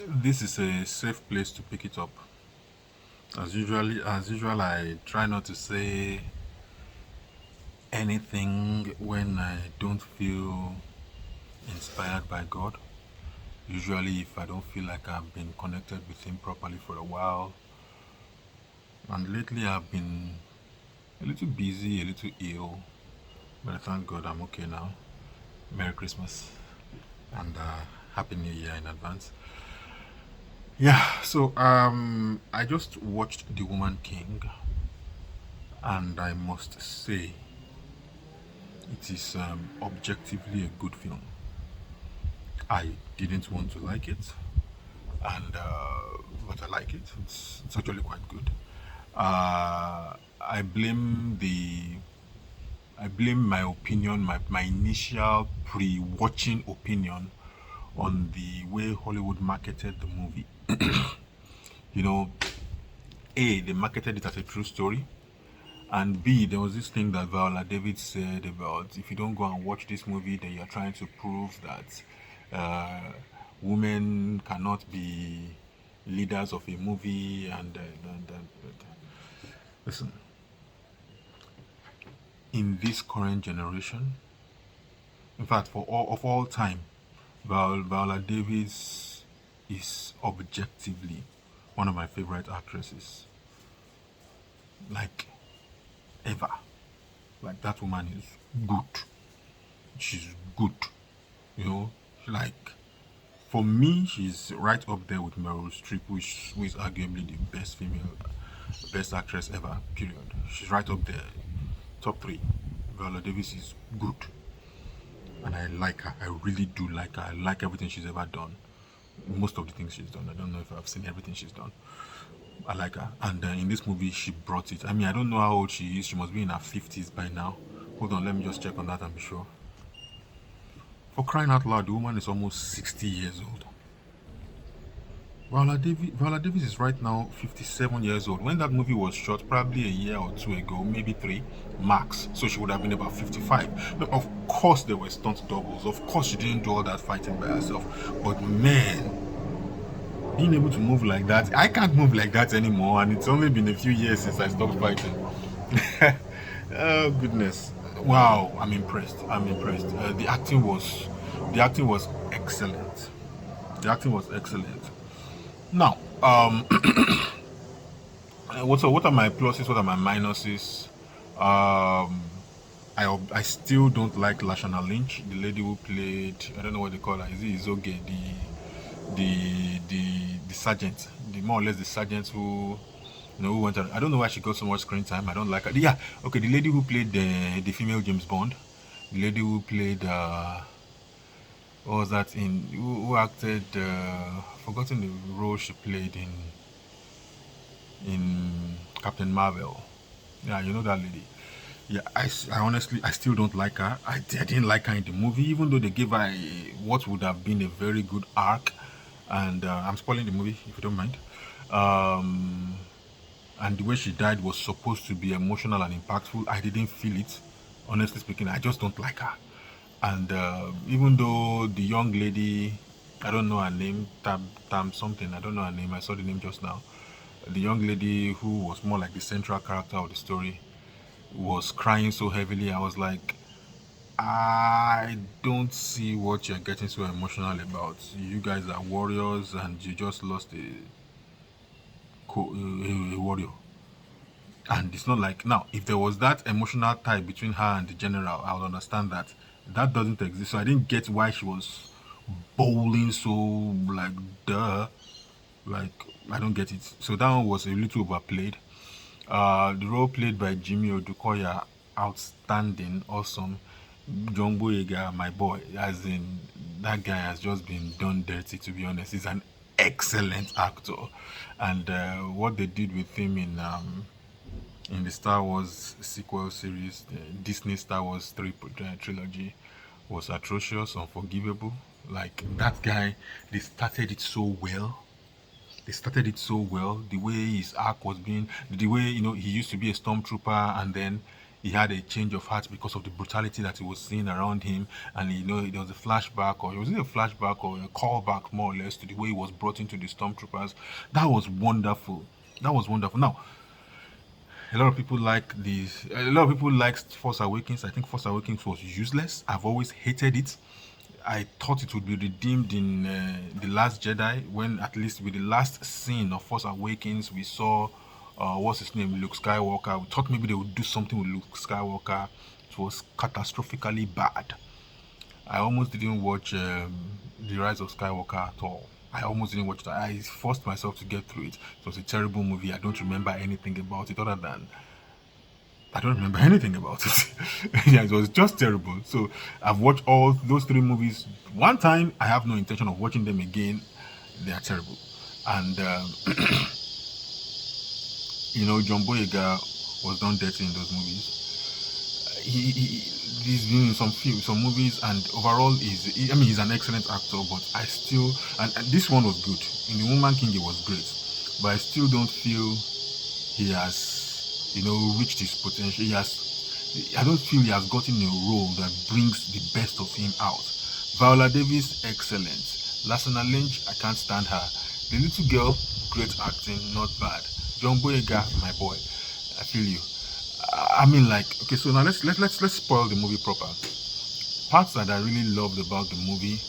This is a safe place to pick it up. As usual, I try not to say anything when I don't feel inspired by God. Usually, if I don't feel like I've been connected with Him properly for a while, and lately I've been a little busy, a little ill, but I thank God I'm okay now. Merry Christmas and Happy New Year in advance. Yeah, so I just watched The Woman King, and I must say it is objectively a good film. I didn't want to like it, and but I like it. It's actually quite good. I blame my opinion, my initial pre-watching opinion on the way Hollywood marketed the movie. You know, A, they marketed it as a true story, and B, there was this thing that Viola David said about if you don't go and watch this movie, then you're trying to prove that uh, women cannot be leaders of a movie. And listen, in this current generation, in fact, for all time, Viola Davis is objectively one of my favorite actresses, like ever. Like that woman is good. She's good. You know, like for me, she's right up there with Meryl Streep, who is arguably the best actress ever. Period. She's right up there, top three. Viola Davis is good, and I like her. I really do like her. I like everything she's ever done. Most of the things she's done. I don't know if I've seen everything she's done. I like her, and in this movie, she brought it. I mean, I don't know how old she is. She must be in her 50s by now. Hold on, let me just check on that and be sure. For crying out loud, the woman is almost 60 years old. Viola Davis is right now 57 years old. When that movie was shot, probably a year or two ago, maybe three, max. So she would have been about 55. Now, of course, there were stunt doubles. Of course, she didn't do all that fighting by herself. But man, being able to move like that, I can't move like that anymore. And it's only been a few years since I stopped fighting. Oh goodness! Wow, I'm impressed. I'm impressed. The acting was excellent. The acting was excellent. Now, what are my pluses? What are my minuses? Um, I still don't like Lashana Lynch, the lady who played, I don't know what they call her. Is it Izoge, the sergeant, the more or less the sergeant who went. I don't know why she got so much screen time. I don't like her. Yeah, okay, the lady who played the female James Bond, the lady who played what was that in who acted forgotten the role she played in Captain Marvel. Yeah, you know that lady. Yeah, I honestly, I still don't like her. I didn't like her in the movie, even though they gave her what would have been a very good arc. And I'm spoiling the movie if you don't mind. Um, and the way she died was supposed to be emotional and impactful. I didn't feel it. Honestly speaking, I just don't like her. And even though the young lady, I don't know her name, Tam something, I don't know her name. I saw the name just now. The young lady who was more like the central character of the story was crying so heavily. I was like, I don't see what you're getting so emotional about. You guys are warriors, and you just lost a warrior. And it's not like now, if there was that emotional tie between her and the general, I would understand that. That doesn't exist. So I didn't get why she was bowling so like duh. Like I don't get it. So that one was a little overplayed. The role played by Jimmy Odukoya, outstanding, awesome. John Boyega, my boy, as in that guy has just been done dirty. To be honest, he's an excellent actor, and what they did with him in the Star Wars sequel series, the Disney Star Wars trilogy, was atrocious, unforgivable. Like that guy, they started it so well. They started it so well. The way his arc was being, the way he used to be a stormtrooper, and then he had a change of heart because of the brutality that he was seeing around him, and there was a flashback, or was it a flashback or a callback more or less to the way he was brought into the stormtroopers. That was wonderful. That was wonderful. Now, a lot of people liked Force Awakens. I think Force Awakens was useless. I've always hated it. I thought it would be redeemed in The Last Jedi, when at least with the last scene of Force Awakens, we saw, what's his name, Luke Skywalker. We thought maybe they would do something with Luke Skywalker. It was catastrophically bad. I almost didn't watch The Rise of Skywalker at all. I almost didn't watch it. I forced myself to get through it. It was a terrible movie. I don't remember anything about it other than I don't remember anything about it. Yeah, it was just terrible. So I've watched all those three movies one time. I have no intention of watching them again. They are terrible. And John Boyega was done dirty in those movies. He's been in some movies, and overall he's an excellent actor. But I still, and this one was good. In The Woman King, it was great, but I still don't feel he has, reached his potential. I don't feel he has gotten a role that brings the best of him out. Viola Davis, excellent. Lassana Lynch, I can't stand her. The little girl, great acting, not bad. John Boyega, my boy, I feel you. I mean, like, okay, so now let's spoil the movie proper. Parts that I really loved about the movie,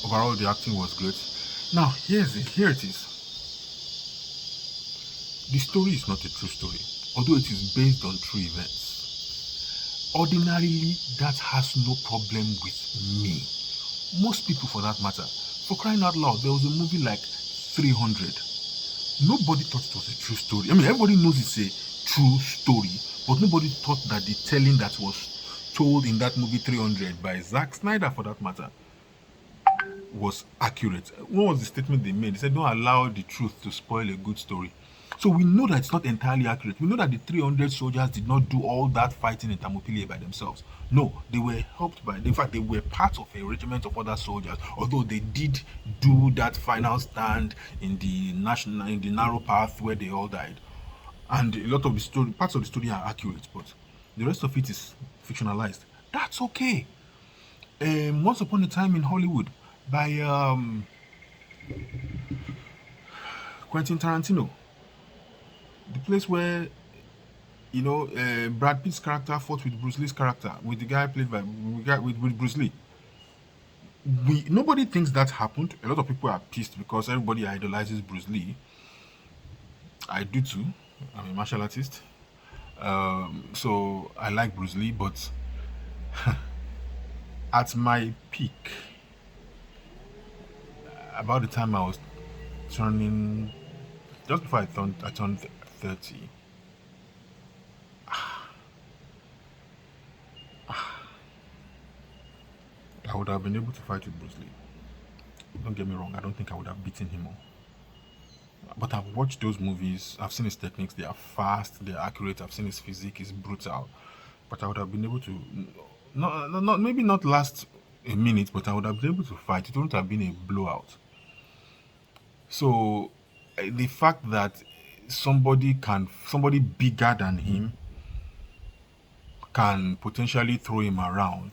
overall the acting was great. Now here it is. The story is not a true story, although it is based on true events. Ordinarily, that has no problem with me. Most people, for that matter. For crying out loud, there was a movie like 300. Nobody thought it was a true story. I mean, everybody knows it's a true story, but nobody thought that the telling that was told in that movie 300 by Zack Snyder, for that matter, was accurate. What was the statement they made? They said, don't allow the truth to spoil a good story. So we know that it's not entirely accurate. We know that the 300 soldiers did not do all that fighting in Thermopylae by themselves. No, they were helped by, in fact, they were part of a regiment of other soldiers, although they did do that final stand in the narrow path where they all died. And a lot of the story, parts of the story are accurate, but the rest of it is fictionalized. That's okay. Once Upon a Time in Hollywood by Quentin Tarantino. The place where Brad Pitt's character fought with Bruce Lee's character, with the guy played by with Bruce Lee. Nobody thinks that happened. A lot of people are pissed because everybody idolizes Bruce Lee. I do too. I'm a martial artist, so I like Bruce Lee. But at my peak, about the time I was turning, just before I turned 30. I would have been able to fight with Bruce Lee. Don't get me wrong, I don't think I would have beaten him all. But I've watched those movies, I've seen his techniques, they are fast, they're accurate, I've seen his physique, he's brutal. But I would have been able to, maybe not last a minute, but I would have been able to fight. It wouldn't have been a blowout. So the fact that somebody bigger than him can potentially throw him around,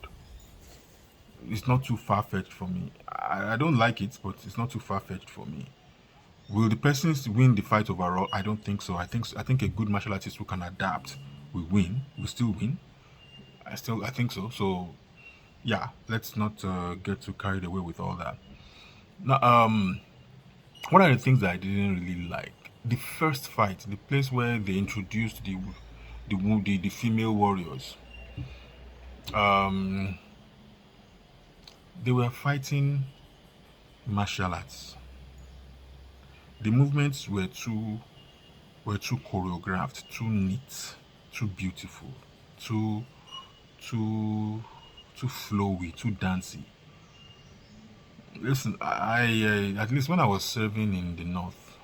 it's not too far-fetched for me. I don't like it, but it's not too far-fetched for me. Will the person win the fight overall? I don't think so. I think a good martial artist who can adapt will win. Will still win. I think so. So yeah, let's not get too carried away with all that. Now, one of the things that I didn't really like, the first fight, the place where they introduced the female warriors. They were fighting martial arts. The movements were too choreographed, too neat, too beautiful, too flowy, too dancey. Listen, I at least when I was serving in the north,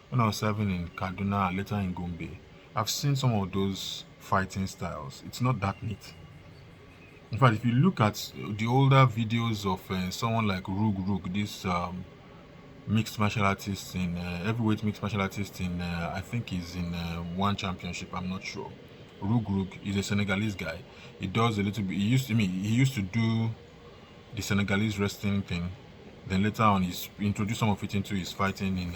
when I was serving in Kaduna and later in Gombe, I've seen some of those fighting styles. It's not that neat. In fact, if you look at the older videos of someone like Rug, this mixed martial artist heavyweight mixed martial artist I think he's in one championship, I'm not sure. Rug is a Senegalese guy. He does a little bit. He used to do the Senegalese wrestling thing. Then later on, he's introduced some of it into his fighting in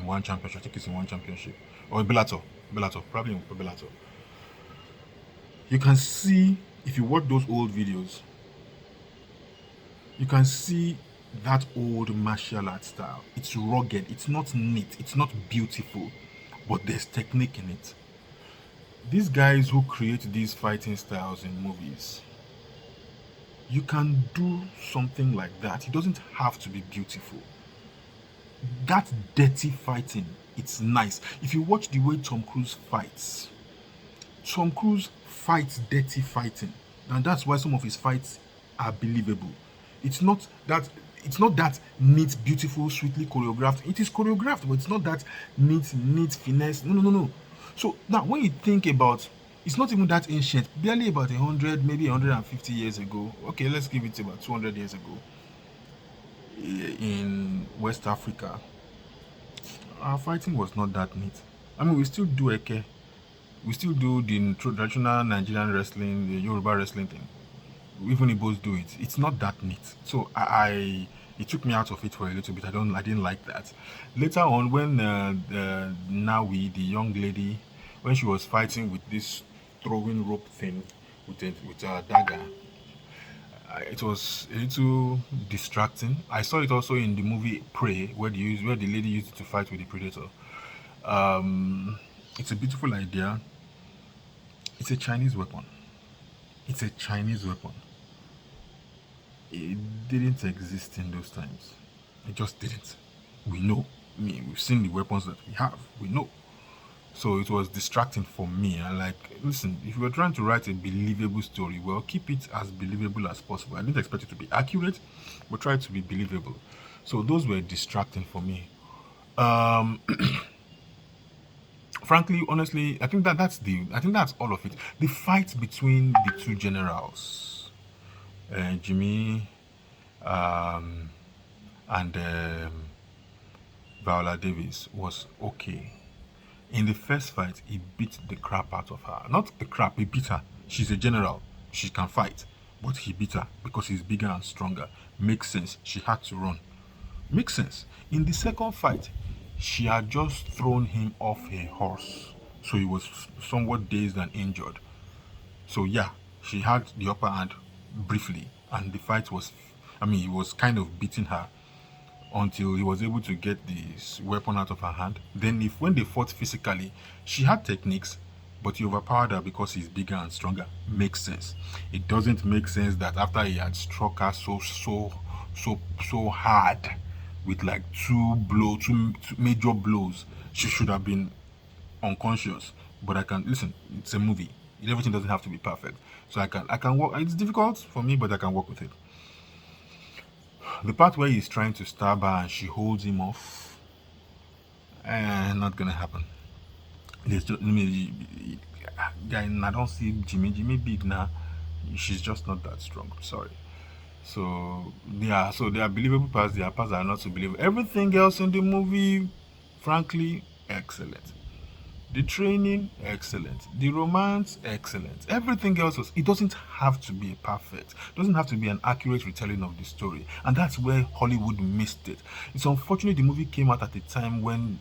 one championship. I think it's in one championship or Bellator, probably in Bellator. You can see if you watch those old videos, you can see that old martial art style. It's rugged. It's not neat. It's not beautiful, but there's technique in it. These guys who create these fighting styles in movies, you can do something like that. It doesn't have to be beautiful. That dirty fighting, it's nice. If you watch the way Tom Cruise fights, Tom Cruise fights dirty fighting, and that's why some of his fights are believable. It's not that it's not that neat, beautiful, sweetly choreographed. It is choreographed, but it's not that neat finesse. No, no, no, no. So now, when you think about, it's not even that ancient. Barely about 100, maybe 150 years ago. Okay, let's give it about 200 years ago. In West Africa, our fighting was not that neat. I mean, we still do eke, we still do the traditional Nigerian wrestling, the Yoruba wrestling thing. Even Igbos do it. It's not that neat. So it took me out of it for a little bit. I didn't like that. Later on, when Nawi, the young lady, when she was fighting with this throwing rope thing with a dagger, it was a little distracting. I saw it also in the movie Prey, where the lady used it to fight with the predator. It's a beautiful idea. It's a Chinese weapon. It's a Chinese weapon. It didn't exist in those times. It just didn't. We know. I mean, we've seen the weapons that we have. We know. So it was distracting for me. And like, listen, if you were trying to write a believable story, well, keep it as believable as possible. I didn't expect it to be accurate, but try to be believable. So those were distracting for me. Frankly, honestly, I think that's all of it. The fight between the two generals, Jimmy um, and Viola Davis, was okay. In the first fight, he beat the crap out of her. Not the crap, he beat her. She's a general. She can fight. But he beat her because he's bigger and stronger. Makes sense. She had to run. Makes sense. In the second fight, she had just thrown him off a horse. So he was somewhat dazed and injured. So yeah, she had the upper hand briefly. And the fight was, he was kind of beating her until he was able to get this weapon out of her hand. Then when they fought physically, she had techniques, but he overpowered her because he's bigger and stronger. Makes sense. It doesn't make sense that after he had struck her so hard with like two major blows, she should have been unconscious. But I can listen, it's a movie. Everything doesn't have to be perfect. So I can work. It's difficult for me, but I can work with it. The part where he's trying to stab her and she holds him off, not gonna happen. I don't see Jimmy big now. She's just not that strong. Sorry. So there are believable parts. There are parts that are not so believable. Everything else in the movie, frankly, excellent. The training, excellent. The romance, excellent. Everything else it doesn't have to be perfect. It doesn't have to be an accurate retelling of the story. And that's where Hollywood missed it. It's unfortunate the movie came out at a time when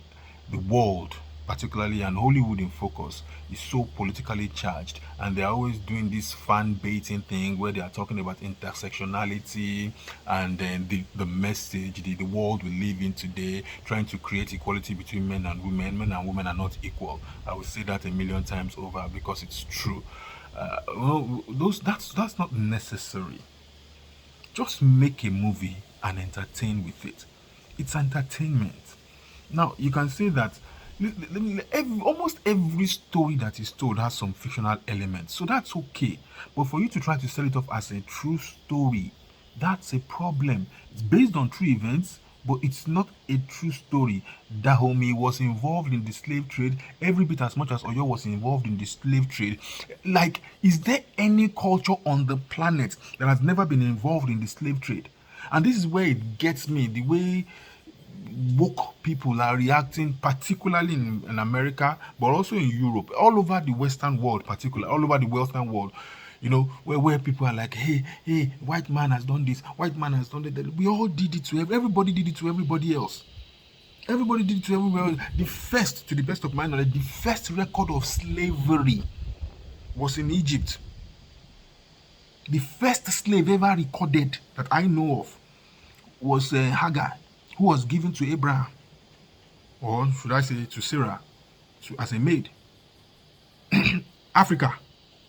the world, particularly and Hollywood in focus, is so politically charged, and they're always doing this fan baiting thing where they are talking about intersectionality and then the message, the world we live in today, trying to create equality between men and women. Men and women are not equal. I will say that a million times over because it's true. That's not necessary. Just make a movie and entertain with it. It's entertainment. Now, you can say that almost every story that is told has some fictional elements, so that's okay. But for you to try to sell it off as a true story, that's a problem. It's based on true events, but it's not a true story. Dahomey was involved in the slave trade every bit as much as Oyo was involved in the slave trade. Like, is there any culture on the planet that has never been involved in the slave trade? And this is where it gets me, the way woke people are reacting, particularly in America, but also in Europe, all over the Western world, particularly all over the Western world. Where people are like, hey, white man has done this, white man has done that. We all did it to everybody, did it to everybody else. Everybody did it to everybody else. The first, to the best of my knowledge, the first record of slavery was in Egypt. The first slave ever recorded that I know of was Hagar, who was given to Abraham, or should I say to Sarah, as a maid. Africa.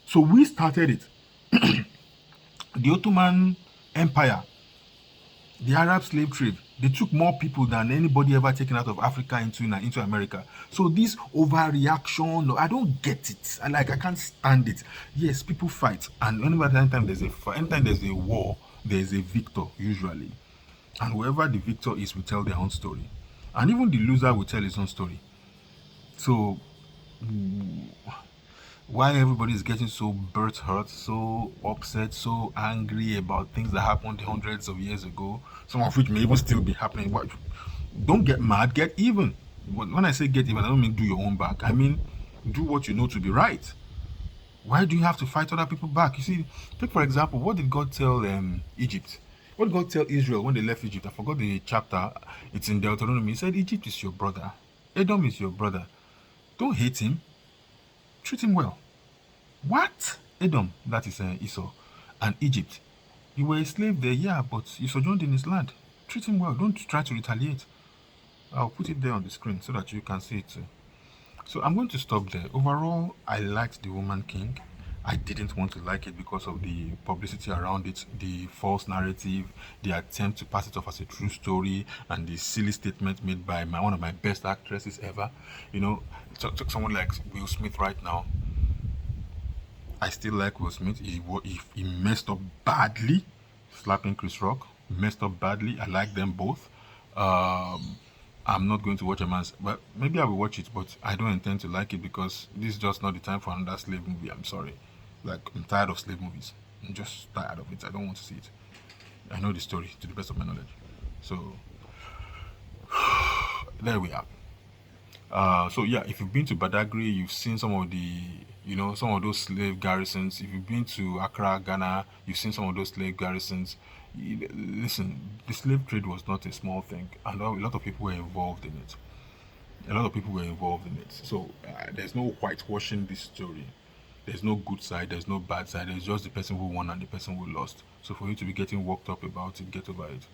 So we started it. The Ottoman Empire, the Arab slave trade, they took more people than anybody ever taken out of Africa into America. So this overreaction, I don't get it. I can't stand it. Yes, people fight, and anytime there's a war, there's a victor usually, and whoever the victor is will tell their own story, and even the loser will tell his own story. So why everybody is getting so hurt, so upset, so angry about things that happened hundreds of years ago, some of which may even still be happening. Don't get mad, get even. When I say get even, I don't mean do your own back. I mean do what you know to be right. Why do you have to fight other people back? You see, take for example, what did God tell Egypt? What did God tell Israel when they left Egypt? I forgot the chapter. It's in Deuteronomy. He said, Egypt is your brother. Edom is your brother. Don't hate him. Treat him well. What? Edom, that is Esau, and Egypt. You were a slave there, yeah, but you sojourned in his land. Treat him well. Don't try to retaliate. I'll put it there on the screen so that you can see it too. So I'm going to stop there. Overall, I liked The Woman King. I didn't want to like it because of the publicity around it, the false narrative, the attempt to pass it off as a true story, and the silly statement made by one of my best actresses ever. Someone like Will Smith right now. I still like Will Smith. He messed up badly, slapping Chris Rock. Messed up badly. I like them both. I'm not going to watch a man's, but maybe I will watch it, but I don't intend to like it because this is just not the time for another slave movie. I'm sorry. I'm tired of slave movies. I'm just tired of it. I don't want to see it. I know the story to the best of my knowledge. So, there we are. So yeah, if you've been to Badagry, you've seen some of those slave garrisons. If you've been to Accra, Ghana, you've seen some of those slave garrisons. Listen, the slave trade was not a small thing, and a lot of people were involved in it. So there's no whitewashing this story. There's no good side, there's no bad side. There's just the person who won and the person who lost. So for you to be getting worked up about it, get over it.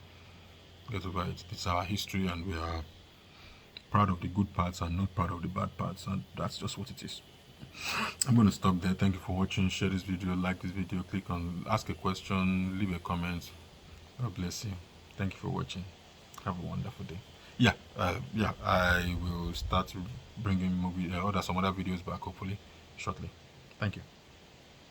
Get over it. It's our history, and we are proud of the good parts and not proud of the bad parts, and that's just what it is. I'm going to stop there. Thank you for watching. Share this video, like this video, click on ask a question, leave a comment. God bless you. Thank you for watching. Have a wonderful day. I will start bringing some other videos back hopefully shortly. Thank you.